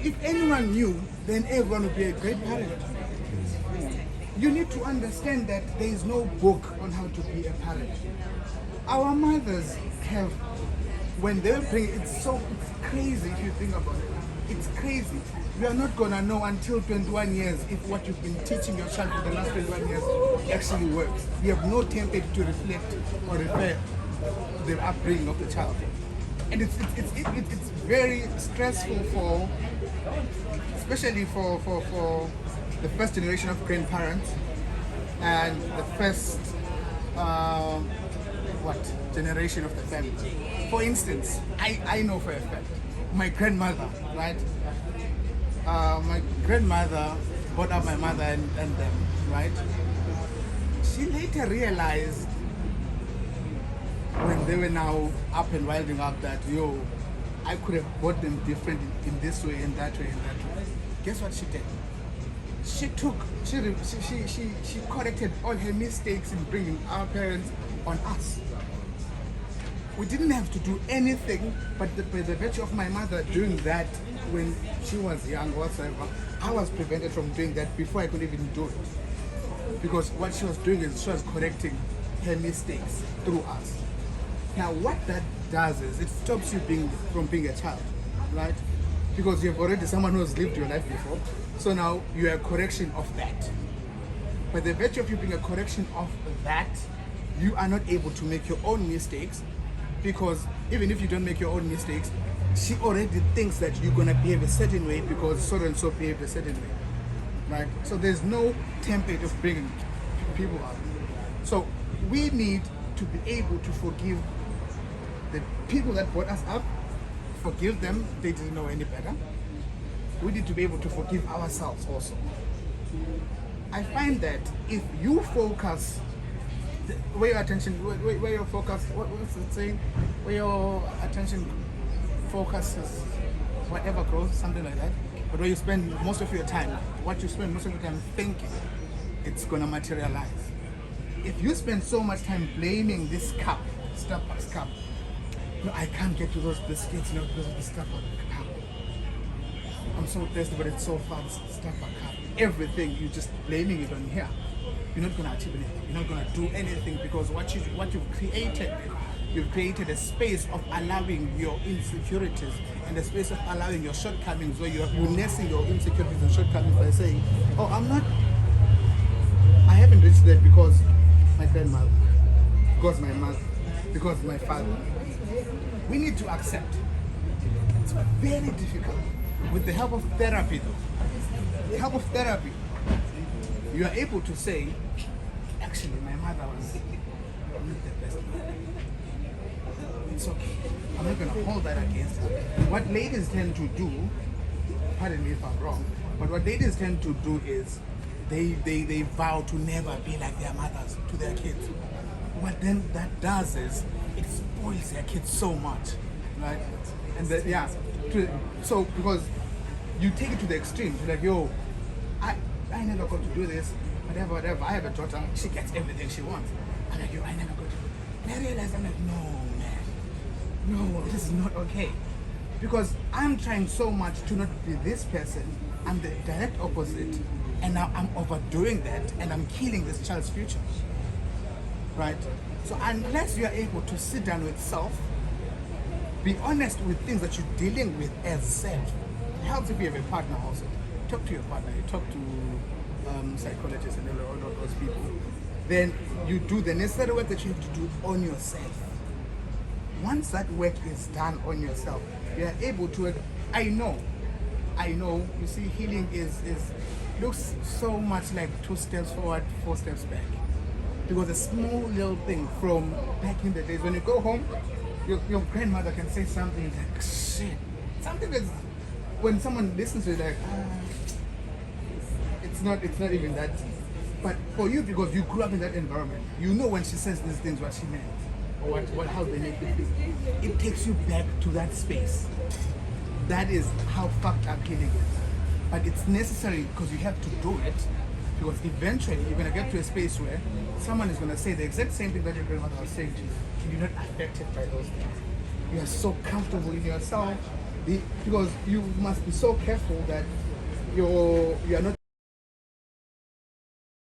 if anyone knew, then everyone would be a great parent. You need to understand that there is no book on how to be a parent. Our mothers have, when they bring it's crazy if you think about it. It's crazy. You are not gonna know until 21 years if what you've been teaching your child for the last 21 years actually works. You have no template to reflect or refer the upbringing of the child. And it's very stressful for, especially for the first generation of grandparents and the first generation of the family. For instance, I know for a fact, my grandmother, right? My grandmother brought up my mother and them, right? She later realized when they were now up and wilding up that, I could have brought them different in this way and that way and that way. Guess what she did? She corrected all her mistakes in bringing our parents on us. We didn't have to do anything, but by the virtue of my mother doing that when she was young or whatsoever, I was prevented from doing that before I could even do it. Because what she was doing is she was correcting her mistakes through us. Now what that does is it stops you from being a child, right? Because you've already someone who has lived your life before. So now you are a correction of that. By the virtue of you being a correction of that, you are not able to make your own mistakes, because even if you don't make your own mistakes, she already thinks that you're gonna behave a certain way because so and so behaved a certain way, right? So there's no template of bringing people up. So we need to be able to forgive the people that brought us up, forgive them, they didn't know any better. We need to be able to forgive ourselves also. I find that if you focus, where your attention, where your focus, what's it saying? Where your attention focuses, whatever grows, something like that. But where you spend most of your time, what you spend most of your time thinking, it's gonna materialize. If you spend so much time blaming this cup, Starbucks cup, no, I can't get to those biscuits, because of the Starbucks cup. I'm so thirsty, but it's so far, the Starbucks cup. Everything, you're just blaming it on here. You're not going to achieve anything. You're not going to do anything, because what you've created a space of allowing your insecurities and a space of allowing your shortcomings, where you're nursing your insecurities and shortcomings by saying, I haven't reached that because my grandmother, because my mother, because my father. We need to accept. It's very difficult. With the help of therapy though, the help of therapy, you are able to say, actually my mother was not the best mother. It's okay. I'm not going to hold that against her. What ladies tend to do, pardon me if I'm wrong, but what ladies tend to do is they vow to never be like their mothers to their kids. What then that does is it spoils their kids so much, right? And so because you take it to the extreme, you're like, I never got to do this, whatever. I have a daughter, she gets everything she wants. I'm like, I never got to do it. And I realized, I'm like, no, man. No, this is not okay. Because I'm trying so much to not be this person. I'm the direct opposite. And now I'm overdoing that, and I'm killing this child's future. Right? So unless you are able to sit down with self, be honest with things that you're dealing with as self. It helps if you have a partner also. Talk to your partner, you talk to psychologists and all of those people. Then you do the necessary work that you have to do on yourself. Once that work is done on yourself, you are able to, I know, you see, healing looks so much like 2 steps forward, 4 steps back. Because a small little thing from back in the days, when you go home, your grandmother can say something like, shit. Something that's, when someone listens to it, like, it's not even that deep. But for you, because you grew up in that environment, you know when she says these things what she meant, or how they make you feel. It takes you back to that space. That is how fucked up healing is. But it's necessary because you have to do it, because eventually you're going to get to a space where someone is going to say the exact same thing that your grandmother was saying to you, and you're not affected by those things. You are so comfortable in yourself, Because you must be so careful that you are not